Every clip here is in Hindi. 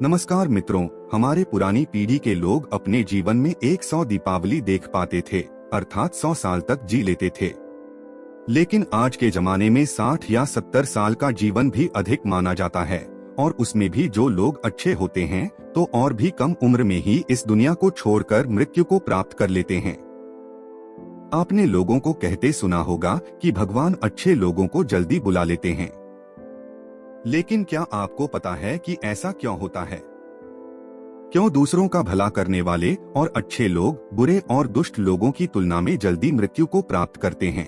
नमस्कार मित्रों, हमारे पुरानी पीढ़ी के लोग अपने जीवन में 100 दीपावली देख पाते थे, अर्थात 100 साल तक जी लेते थे। लेकिन आज के जमाने में 60 या 70 साल का जीवन भी अधिक माना जाता है, और उसमें भी जो लोग अच्छे होते हैं तो और भी कम उम्र में ही इस दुनिया को छोड़कर मृत्यु को प्राप्त कर लेते हैं। आपने लोगों को कहते सुना होगा कि भगवान अच्छे लोगों को जल्दी बुला लेते हैं। लेकिन क्या आपको पता है कि ऐसा क्यों होता है? क्यों दूसरों का भला करने वाले और अच्छे लोग बुरे और दुष्ट लोगों की तुलना में जल्दी मृत्यु को प्राप्त करते हैं?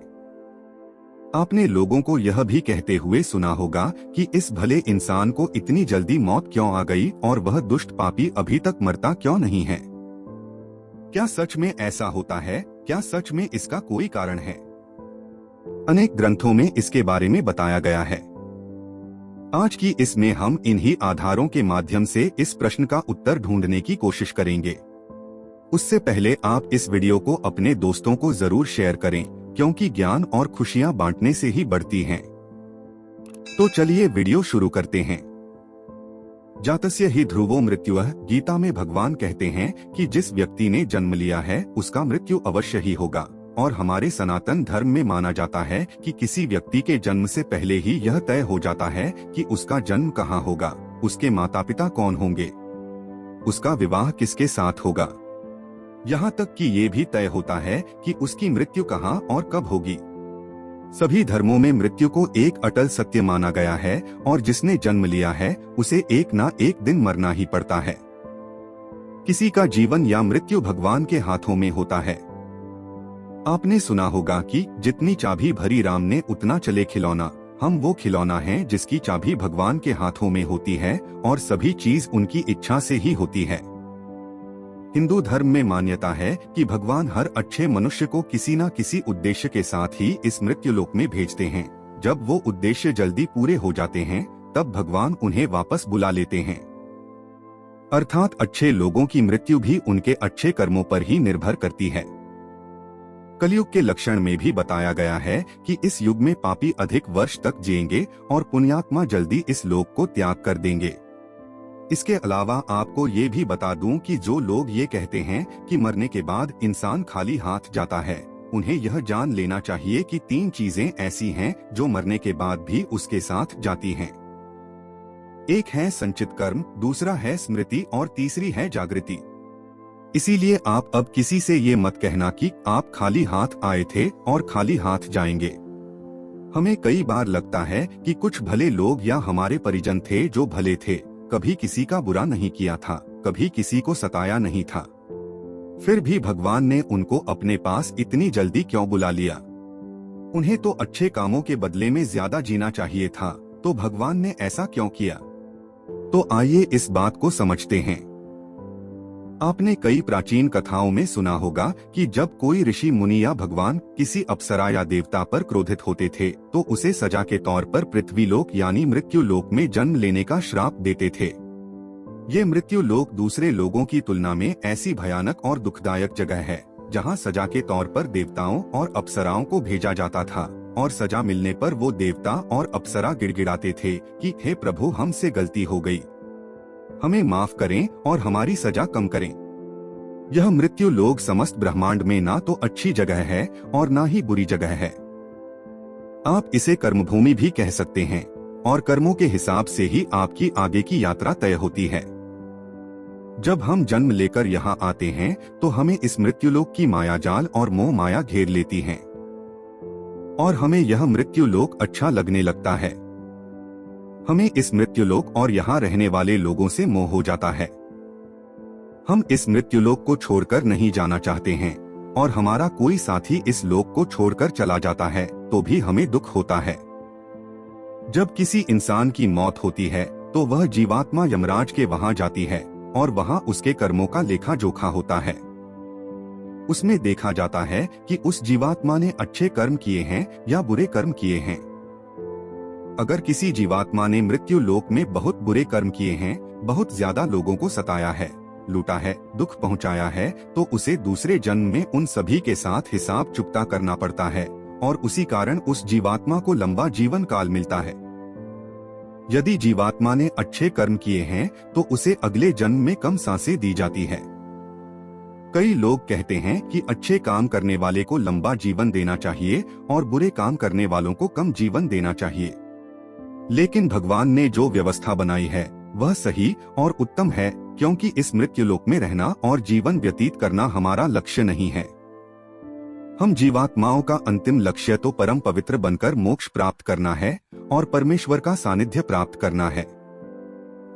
आपने लोगों को यह भी कहते हुए सुना होगा कि इस भले इंसान को इतनी जल्दी मौत क्यों आ गई और वह दुष्ट पापी अभी तक मरता क्यों नहीं है। क्या सच में ऐसा होता है? क्या सच में इसका कोई कारण है? अनेक ग्रंथों में इसके बारे में बताया गया है। आज की इसमें हम इन्हीं आधारों के माध्यम से इस प्रश्न का उत्तर ढूंढने की कोशिश करेंगे। उससे पहले आप इस वीडियो को अपने दोस्तों को जरूर शेयर करें, क्योंकि ज्ञान और खुशियां बांटने से ही बढ़ती हैं। तो चलिए वीडियो शुरू करते हैं। जातस्य ही ध्रुवो मृत्युः, गीता में भगवान कहते हैं कि जिस व्यक्ति ने जन्म लिया है उसका मृत्यु अवश्य ही होगा। और हमारे सनातन धर्म में माना जाता है कि किसी व्यक्ति के जन्म से पहले ही यह तय हो जाता है कि उसका जन्म कहाँ होगा, उसके माता पिता कौन होंगे, उसका विवाह किसके साथ होगा। यहाँ तक कि ये भी तय होता है कि उसकी मृत्यु कहाँ और कब होगी। सभी धर्मों में मृत्यु को एक अटल सत्य माना गया है, और जिसने जन्म लिया है उसे एक ना एक दिन मरना ही पड़ता है। किसी का जीवन या मृत्यु भगवान के हाथों में होता है। आपने सुना होगा कि जितनी चाबी भरी राम ने उतना चले खिलौना। हम वो खिलौना हैं जिसकी चाबी भगवान के हाथों में होती है, और सभी चीज उनकी इच्छा से ही होती है। हिंदू धर्म में मान्यता है कि भगवान हर अच्छे मनुष्य को किसी न किसी उद्देश्य के साथ ही इस मृत्युलोक में भेजते हैं। जब वो उद्देश्य जल्दी पूरे हो जाते हैं तब भगवान उन्हें वापस बुला लेते हैं। अर्थात अच्छे लोगों की मृत्यु भी उनके अच्छे कर्मों पर ही निर्भर करती है। कलयुग के लक्षण में भी बताया गया है कि इस युग में पापी अधिक वर्ष तक जिएंगे और पुण्यात्मा जल्दी इस लोक को त्याग कर देंगे। इसके अलावा आपको ये भी बता दूं कि जो लोग ये कहते हैं कि मरने के बाद इंसान खाली हाथ जाता है, उन्हें यह जान लेना चाहिए कि 3 चीजें ऐसी हैं जो मरने के बाद भी उसके साथ जाती हैं। एक है संचित कर्म, दूसरा है स्मृति और तीसरी है जागृति। इसीलिए आप अब किसी से ये मत कहना कि आप खाली हाथ आए थे और खाली हाथ जाएंगे। हमें कई बार लगता है कि कुछ भले लोग या हमारे परिजन थे जो भले थे, कभी किसी का बुरा नहीं किया था, कभी किसी को सताया नहीं था, फिर भी भगवान ने उनको अपने पास इतनी जल्दी क्यों बुला लिया। उन्हें तो अच्छे कामों के बदले में ज्यादा जीना चाहिए था, तो भगवान ने ऐसा क्यों किया? तो आइए इस बात को समझते हैं। आपने कई प्राचीन कथाओं में सुना होगा कि जब कोई ऋषि मुनि या भगवान किसी अप्सरा या देवता पर क्रोधित होते थे तो उसे सजा के तौर पर पृथ्वीलोक यानी मृत्यु लोक में जन्म लेने का श्राप देते थे। ये मृत्यु लोक दूसरे लोगों की तुलना में ऐसी भयानक और दुखदायक जगह है जहाँ सजा के तौर पर देवताओं और अप्सराओं को भेजा जाता था, और सजा मिलने पर वो देवता और अप्सरा गिड़गिड़ाते थे कि हे प्रभु, हमसे गलती हो गई, हमें माफ करें और हमारी सजा कम करें। यह मृत्यु लोक समस्त ब्रह्मांड में ना तो अच्छी जगह है और ना ही बुरी जगह है। आप इसे कर्मभूमि भी कह सकते हैं, और कर्मों के हिसाब से ही आपकी आगे की यात्रा तय होती है। जब हम जन्म लेकर यहाँ आते हैं तो हमें इस मृत्युलोक की माया जाल और मोह माया घेर लेती है, और हमें यह मृत्युलोक अच्छा लगने लगता है। हमें इस मृत्युलोक और यहाँ रहने वाले लोगों से मोह हो जाता है। हम इस मृत्युलोक को छोड़कर नहीं जाना चाहते हैं, और हमारा कोई साथी इस लोक को छोड़कर चला जाता है तो भी हमें दुख होता है। जब किसी इंसान की मौत होती है तो वह जीवात्मा यमराज के वहां जाती है, और वहां उसके कर्मों का लेखा जोखा होता है। उसमें देखा जाता है कि उस जीवात्मा ने अच्छे कर्म किए हैं या बुरे कर्म किए हैं। अगर किसी जीवात्मा ने मृत्यु लोक में बहुत बुरे कर्म किए हैं, बहुत ज्यादा लोगों को सताया है, लूटा है, दुख पहुंचाया है, तो उसे दूसरे जन्म में उन सभी के साथ हिसाब चुकता करना पड़ता है, और उसी कारण उस जीवात्मा को लंबा जीवन काल मिलता है। यदि जीवात्मा ने अच्छे कर्म किए हैं तो उसे अगले जन्म में कम सांसें दी जाती है। कई लोग कहते हैं कि अच्छे काम करने वाले को लंबा जीवन देना चाहिए और बुरे काम करने वालों को कम जीवन देना चाहिए। लेकिन भगवान ने जो व्यवस्था बनाई है वह सही और उत्तम है, क्योंकि इस मृत्युलोक में रहना और जीवन व्यतीत करना हमारा लक्ष्य नहीं है। हम जीवात्माओं का अंतिम लक्ष्य तो परम पवित्र बनकर मोक्ष प्राप्त करना है और परमेश्वर का सानिध्य प्राप्त करना है।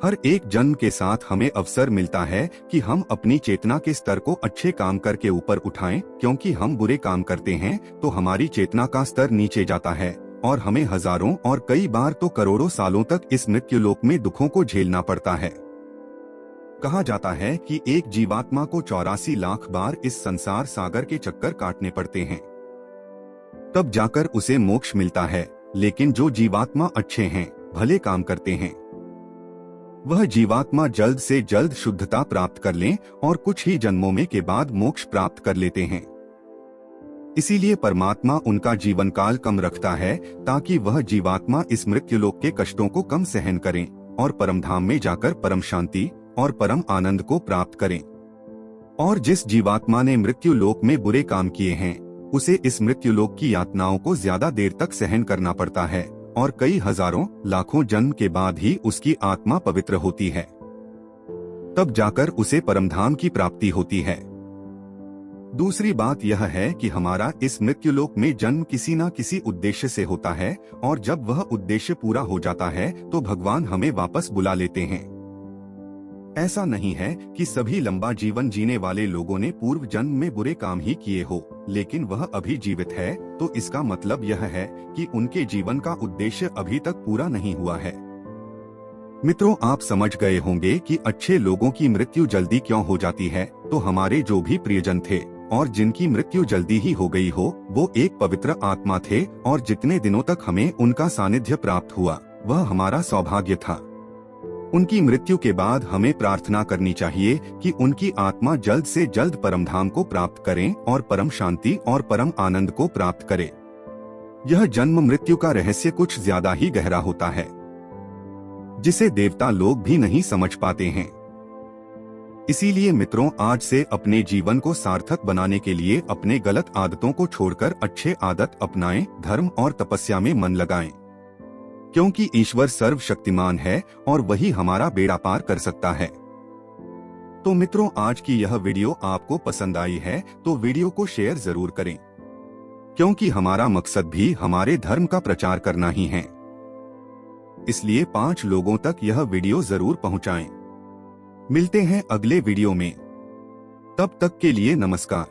हर एक जन्म के साथ हमें अवसर मिलता है कि हम अपनी चेतना के स्तर को अच्छे काम करके ऊपर उठाएं, क्योंकि हम बुरे काम करते हैं तो हमारी चेतना का स्तर नीचे जाता है और हमें हजारों और कई बार तो करोड़ों सालों तक इस मृत्युलोक में दुखों को झेलना पड़ता है। कहा जाता है कि एक जीवात्मा को 84 लाख बार इस संसार सागर के चक्कर काटने पड़ते हैं, तब जाकर उसे मोक्ष मिलता है। लेकिन जो जीवात्मा अच्छे हैं, भले काम करते हैं, वह जीवात्मा जल्द से जल्द शुद्धता प्राप्त कर लें और कुछ ही जन्मों में के बाद मोक्ष प्राप्त कर लेते हैं। इसीलिए परमात्मा उनका जीवन काल कम रखता है, ताकि वह जीवात्मा इस मृत्युलोक के कष्टों को कम सहन करें और परमधाम में जाकर परम शांति और परम आनंद को प्राप्त करें। और जिस जीवात्मा ने मृत्युलोक में बुरे काम किए हैं, उसे इस मृत्युलोक की यातनाओं को ज्यादा देर तक सहन करना पड़ता है और कई हजारों लाखों जन्म के बाद ही उसकी आत्मा पवित्र होती है, तब जाकर उसे परमधाम की प्राप्ति होती है। दूसरी बात यह है कि हमारा इस मृत्युलोक में जन्म किसी न किसी उद्देश्य से होता है, और जब वह उद्देश्य पूरा हो जाता है तो भगवान हमें वापस बुला लेते हैं। ऐसा नहीं है कि सभी लंबा जीवन जीने वाले लोगों ने पूर्व जन्म में बुरे काम ही किए हो, लेकिन वह अभी जीवित है तो इसका मतलब यह है कि उनके जीवन का उद्देश्य अभी तक पूरा नहीं हुआ है। मित्रों, आप समझ गए होंगे कि अच्छे लोगों की मृत्यु जल्दी क्यों हो जाती है। तो हमारे जो भी प्रियजन थे और जिनकी मृत्यु जल्दी ही हो गई हो, वो एक पवित्र आत्मा थे और जितने दिनों तक हमें उनका सानिध्य प्राप्त हुआ वह हमारा सौभाग्य था। उनकी मृत्यु के बाद हमें प्रार्थना करनी चाहिए कि उनकी आत्मा जल्द से जल्द परमधाम को प्राप्त करें और परम शांति और परम आनंद को प्राप्त करे। यह जन्म मृत्यु का रहस्य कुछ ज्यादा ही गहरा होता है, जिसे देवता लोग भी नहीं समझ पाते हैं। इसीलिए मित्रों, आज से अपने जीवन को सार्थक बनाने के लिए अपने गलत आदतों को छोड़कर अच्छे आदत अपनाएं, धर्म और तपस्या में मन लगाएं, क्योंकि ईश्वर सर्वशक्तिमान है और वही हमारा बेड़ा पार कर सकता है। तो मित्रों, आज की यह वीडियो आपको पसंद आई है तो वीडियो को शेयर जरूर करें, क्योंकि हमारा मकसद भी हमारे धर्म का प्रचार करना ही है। इसलिए 5 लोगों तक यह वीडियो जरूर पहुंचाएं। मिलते हैं अगले वीडियो में, तब तक के लिए नमस्कार।